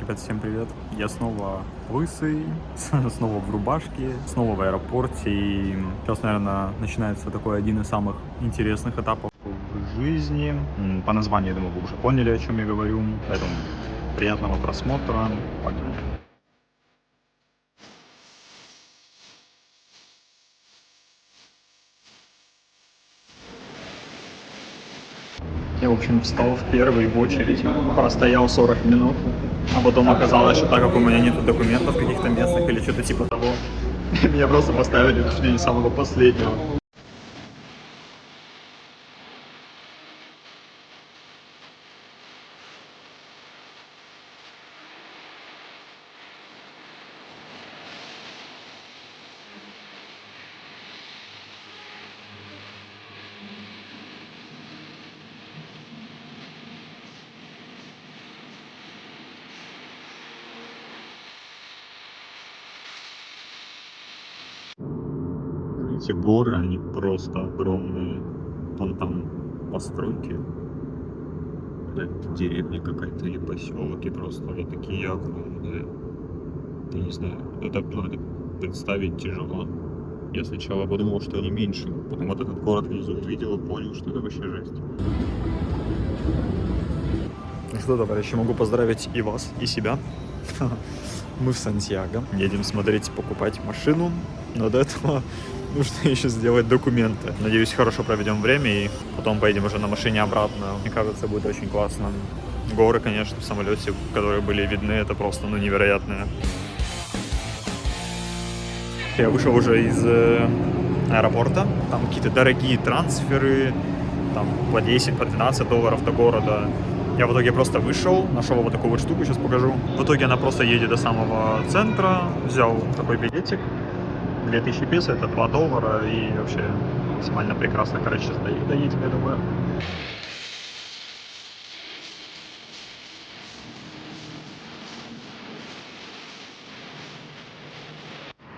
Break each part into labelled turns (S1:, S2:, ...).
S1: Ребят, всем привет! Я снова лысый, снова в рубашке, снова в аэропорте. И сейчас, наверное, начинается такой один из самых интересных этапов в жизни. По названию, я думаю, вы уже поняли, о чем я говорю. Поэтому приятного просмотра. Погнали! Я, в общем, встал в первый в очередь, простоял 40 минут, а потом оказалось, что так как у меня нет документов каких-то местных или что-то типа того, меня просто поставили чуть ли не самого последнего. Эти горы, они просто огромные. Вон там постройки. Это деревня какая-то или поселок, и просто они такие огромные. Я не знаю, это представить тяжело. Я сначала подумал, что они меньше, потом вот этот город внизу увидел и понял, что это вообще жесть. Ну что, товарищи, могу поздравить и вас, и себя. Мы в Сантьяго. Едем смотреть, покупать машину. Но до этого нужно еще сделать документы. Надеюсь, хорошо проведем время и потом поедем уже на машине обратно. Мне кажется, будет очень классно. Горы, конечно, в самолете, которые были видны, это просто, невероятное. Я вышел уже из аэропорта. Там какие-то дорогие трансферы, там по 10, по 12 долларов до города. Я в итоге просто вышел, нашел вот такую вот штуку, сейчас покажу. В итоге она просто едет до самого центра, взял такой билетик. 2000 песо, это 2 доллара, и вообще максимально прекрасно, короче, доедем, я думаю.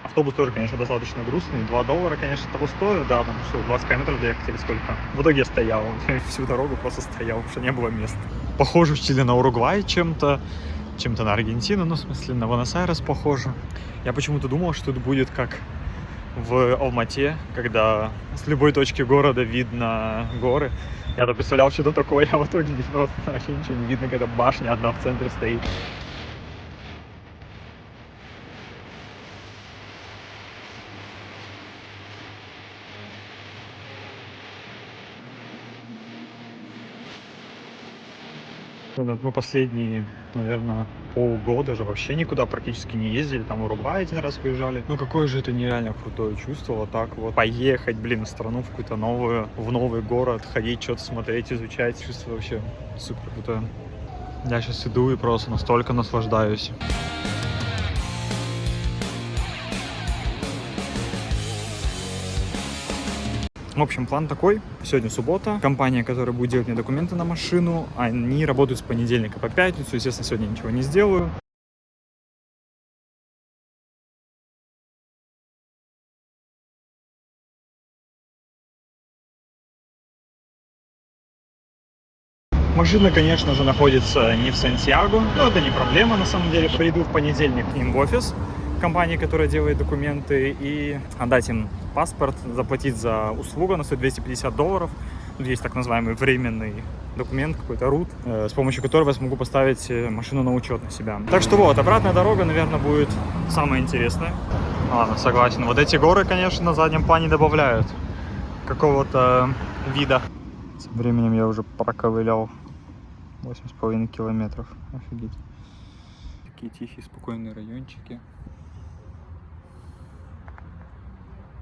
S1: Автобус тоже, конечно, достаточно грустный. 2 доллара, конечно, того стоит, да, потому что 20 километров доехать или сколько. В итоге я стоял, всю дорогу просто стоял, потому что не было места. Похоже в Чили на Уругвай чем-то на Аргентину, в смысле на Буэнос-Айрес похоже. Я почему-то думал, что это будет как в Алмате, когда с любой точки города видно горы. Я-то представлял, что это такое, а в итоге просто вообще ничего не видно, когда башня одна в центре стоит. Мы последние, наверное, полгода же вообще никуда практически не ездили, там в Уругвай один раз выезжали. Какое же это нереально крутое чувство, вот так вот поехать, в страну, в какую-то новую, в новый город, ходить, что-то смотреть, изучать. Чувство вообще супер крутое. Я сейчас иду и просто настолько наслаждаюсь. В общем, план такой. Сегодня суббота. Компания, которая будет делать мне документы на машину, они работают с понедельника по пятницу. Естественно, сегодня ничего не сделаю. Машина, конечно же, находится не в Сантьяго, но это не проблема на самом деле. Приду в понедельник к ним в офис компании, которая делает документы, и отдать им паспорт, заплатить за услугу, она стоит 250 долларов. Тут есть так называемый временный документ, какой-то рут, с помощью которого я смогу поставить машину на учет на себя. Так что вот, обратная дорога, наверное, будет самая интересная. Ладно, согласен. Вот эти горы, конечно, на заднем плане добавляют какого-то вида. Тем временем я уже проковылял 8,5 километров. Офигеть. Такие тихие, спокойные райончики.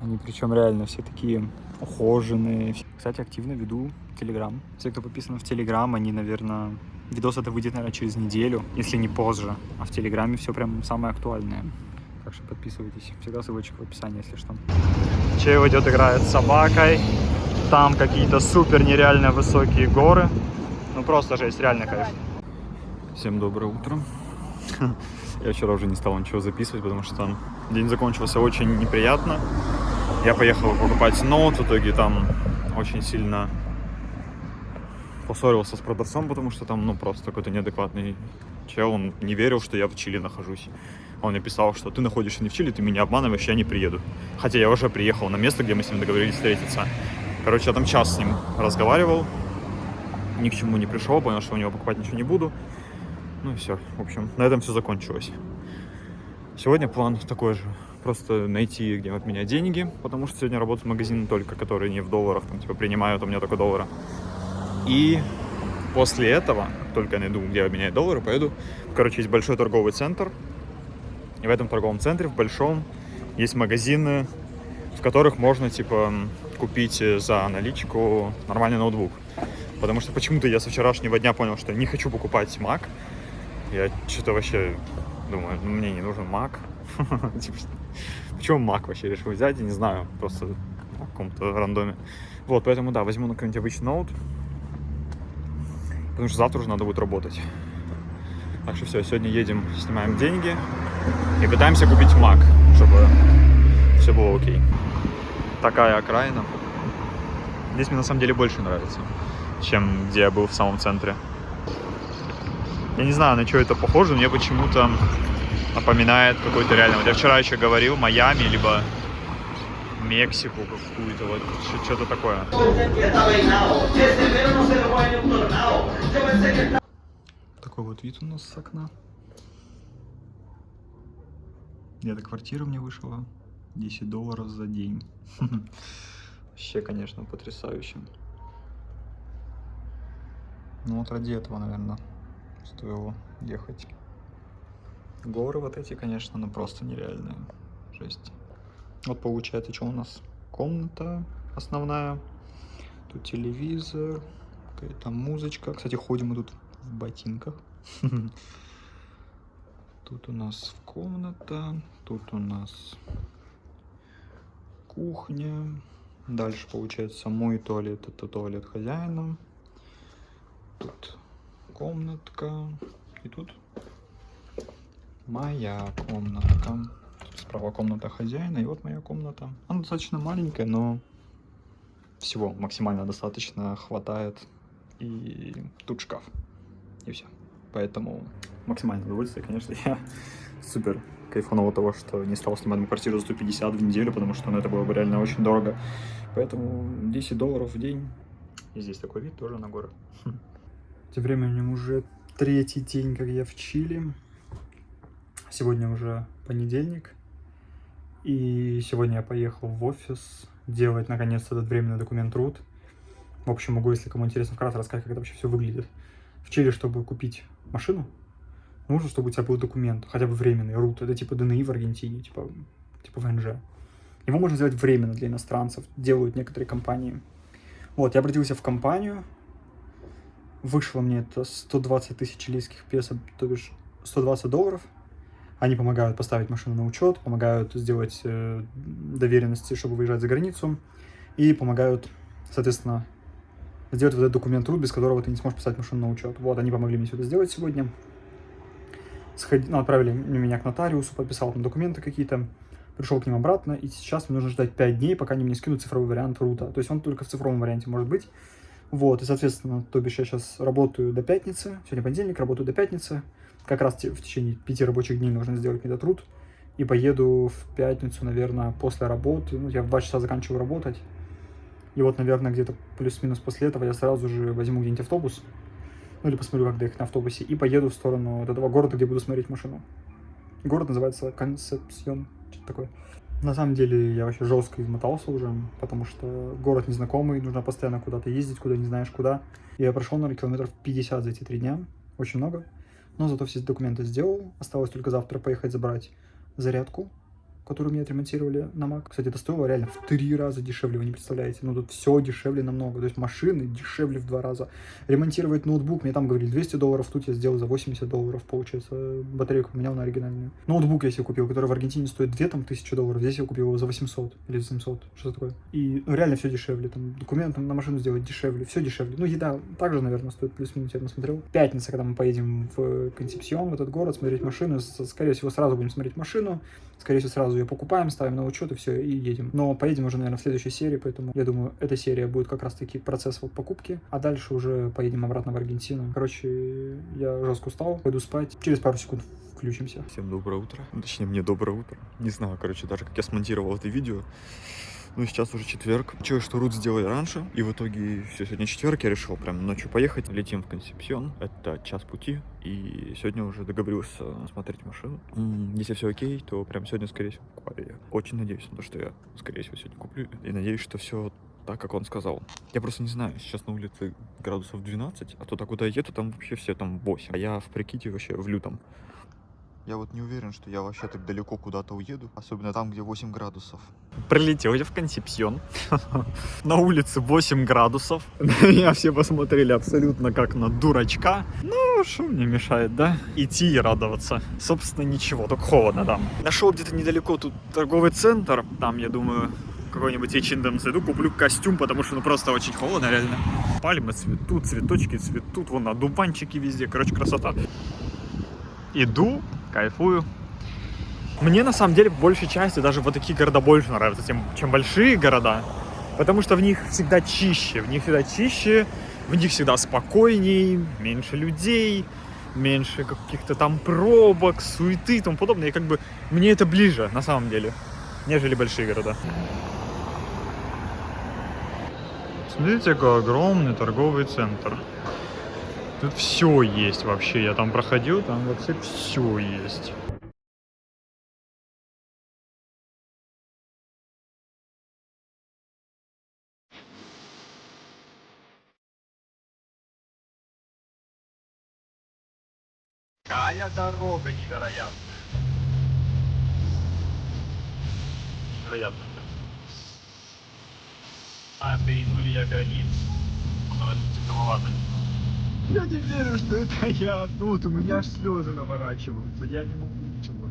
S1: Они причем реально все такие ухоженные. Кстати, активно веду Телеграм. Все, кто подписан в Телеграм, они, наверное... Видос это выйдет, наверное, через неделю, если не позже. А в Телеграме все прям самое актуальное. Так что подписывайтесь. Всегда ссылочка в описании, если что. Чей идет, играет с собакой. Там какие-то супер нереально высокие горы. Просто жесть, реально кайф. Всем доброе утро. Я вчера уже не стал ничего записывать, потому что день закончился очень неприятно. Я поехал покупать ноут, в итоге там очень сильно поссорился с продавцом, потому что там просто какой-то неадекватный Чел, он не верил, что я в Чили нахожусь. Он мне писал, что ты находишься не в Чили, ты меня обманываешь, я не приеду. Хотя я уже приехал на место, где мы с ним договорились встретиться. Короче, я там час с ним разговаривал, ни к чему не пришел, понял, что у него покупать ничего не буду. Ну и все, в общем, на этом все закончилось. Сегодня план такой же, просто найти, где от меня деньги, потому что сегодня работает магазин только, который не в долларах, там типа принимают у меня только доллары. И после этого, только я найду, где обменять доллары, поеду. Короче, есть большой торговый центр. И в этом торговом центре, в большом, есть магазины, в которых можно, типа, купить за наличку нормальный ноутбук. Потому что почему-то я со вчерашнего дня понял, что не хочу покупать Mac. Я что-то вообще думаю, ну, мне не нужен Mac. Почему Mac вообще решил взять, я не знаю, просто на каком-то рандоме. Вот, поэтому, да, возьму на какой-нибудь обычный ноут. Потому что завтра уже надо будет работать. Так что все, сегодня едем, снимаем деньги и пытаемся купить Mac, чтобы все было окей. Такая окраина. Здесь мне на самом деле больше нравится, чем где я был в самом центре. Я не знаю, на что это похоже, мне почему-то напоминает какой-то реально... Вот я вчера еще говорил Майами, либо Мексику какую-то, вот что-то такое. Такой вот вид у нас с окна. Эта квартира мне вышла $10 за день. Вообще, конечно, потрясающе. Ну вот ради этого, наверное, стоило ехать. Горы вот эти, конечно, ну просто нереальные. Жесть. Вот получается, что у нас? Комната основная. Тут телевизор. Какая-то музычка. Кстати, ходим мы тут в ботинках. Тут у нас комната. Тут у нас кухня. Дальше получается мой туалет. Это туалет хозяина. Тут комнатка. И тут моя комнатка. Тут справа комната хозяина. И вот моя комната. Она достаточно маленькая, но всего максимально достаточно хватает. И тут шкаф. И все. Поэтому максимальное удовольствие, конечно. Я супер кайфанул от того, что не стал снимать квартиру за 150 в неделю, потому что это было бы реально очень дорого. Поэтому $10 в день. И здесь такой вид тоже на горы. Тем временем уже третий день, как я в Чили. Сегодня уже понедельник. И сегодня я поехал в офис делать, наконец, этот временный документ РУТ. В общем, могу, если кому интересно, вкратце рассказать, как это вообще все выглядит. В Чили, чтобы купить машину, нужно, чтобы у тебя был документ, хотя бы временный, РУТ. Это типа ДНИ в Аргентине, типа ВНЖ. Его можно сделать временно для иностранцев, делают некоторые компании. Вот, я обратился в компанию, вышло мне это 120 тысяч чилийских песо, то бишь $120. Они помогают поставить машину на учет, помогают сделать доверенности, чтобы выезжать за границу, и помогают, соответственно, сделать вот этот документ РУТ, без которого ты не сможешь поставить машину на учет. Вот, они помогли мне все это сделать сегодня. Отправили меня к нотариусу, подписал там документы какие-то, пришел к ним обратно, и сейчас мне нужно ждать 5 дней, пока они мне скинут цифровой вариант РУТа. То есть он только в цифровом варианте может быть. Вот, и, соответственно, то бишь я сейчас работаю до пятницы, сегодня понедельник, работаю до пятницы. Как раз в течение 5 рабочих дней нужно сделать мне этот РУТ. И поеду в пятницу, наверное, после работы. Ну, я в 2 часа заканчиваю работать. И вот, наверное, где-то плюс-минус после этого я сразу же возьму где-нибудь автобус. Ну, или посмотрю, как доехать на автобусе. И поеду в сторону вот этого города, где буду смотреть машину. Город называется Консепсьон. Что-то такое. На самом деле, я вообще жестко измотался уже, потому что город незнакомый, нужно постоянно куда-то ездить, куда не знаешь куда. Я прошел, наверное, километров 50 за эти 3 дня. Очень много. Но зато все документы сделал. Осталось только завтра поехать забрать зарядку, которую мне отремонтировали на Mac. Кстати, это стоило реально в 3 раза дешевле, вы не представляете. Ну, тут все дешевле намного. То есть машины дешевле в 2 раза. Ремонтировать ноутбук, мне там говорили $200, тут я сделал за $80, получается. Батарейку поменял на оригинальную. Ноутбук я себе купил, который в Аргентине стоит $2000. Здесь я купил его за 800 или 700, что такое. И ну, реально все дешевле. Там документы на машину сделать дешевле, все дешевле. Ну, еда также, наверное, стоит плюс-минус, я посмотрел. Пятница, когда мы поедем в Консепсьон, в этот город, смотреть машину. Скорее всего, сразу будем смотреть машину. Скорее всего, сразу
S2: ее покупаем, ставим на учет и все, и едем. Но поедем уже, наверное, в следующей серии, поэтому я думаю, эта серия будет как раз-таки процесс вот покупки, а дальше уже поедем обратно в Аргентину. Короче, я жестко устал, пойду спать. Через пару секунд включимся.
S3: Всем доброе утро. Точнее, мне доброе утро. Не знаю, короче, даже как я смонтировал это видео. Ну, сейчас уже четверг. Чего, что Рут сделали раньше. И в итоге все, сегодня четверг. Я решил прям ночью поехать. Летим в Консепсьон. Это час пути. И сегодня уже договорился смотреть машину. Если все окей, то прям сегодня, скорее всего, покупаю ее. Очень надеюсь на то, что я, скорее всего, сегодня куплю. И надеюсь, что все так, как он сказал. Я просто не знаю, сейчас на улице градусов 12, а то куда я еду, там вообще все там 8. А я в прикиде вообще в лютом. Я вот не уверен, что я вообще так далеко куда-то уеду, особенно там, где 8 градусов.
S1: Прилетел я в Консепсьон. На улице 8 градусов. Меня все посмотрели абсолютно как на дурачка. Ну, что мне мешает, да? Идти и радоваться. Собственно, ничего, только холодно там. Нашел где-то недалеко тут торговый центр. Там, я думаю, какой-нибудь H&M зайду, куплю костюм, потому что ну просто очень холодно, реально. Пальмы цветут, цветочки цветут, вон одуванчики везде. Короче, красота. Иду, кайфую. Мне на самом деле по большей части даже вот такие города больше нравятся, чем большие города, потому что в них всегда чище, в них всегда спокойней, меньше людей, меньше каких-то там пробок, суеты и тому подобное. И как бы мне это ближе на самом деле, нежели большие города. Смотрите, какой огромный торговый центр. Тут все есть вообще. Я там проходил, там вообще все есть. Какая дорога невероятная. Невероятно. Перейнули я границу. Ладно. Я не верю, что это я. Ну вот у меня аж слезы наворачиваются. Я не могу ничего.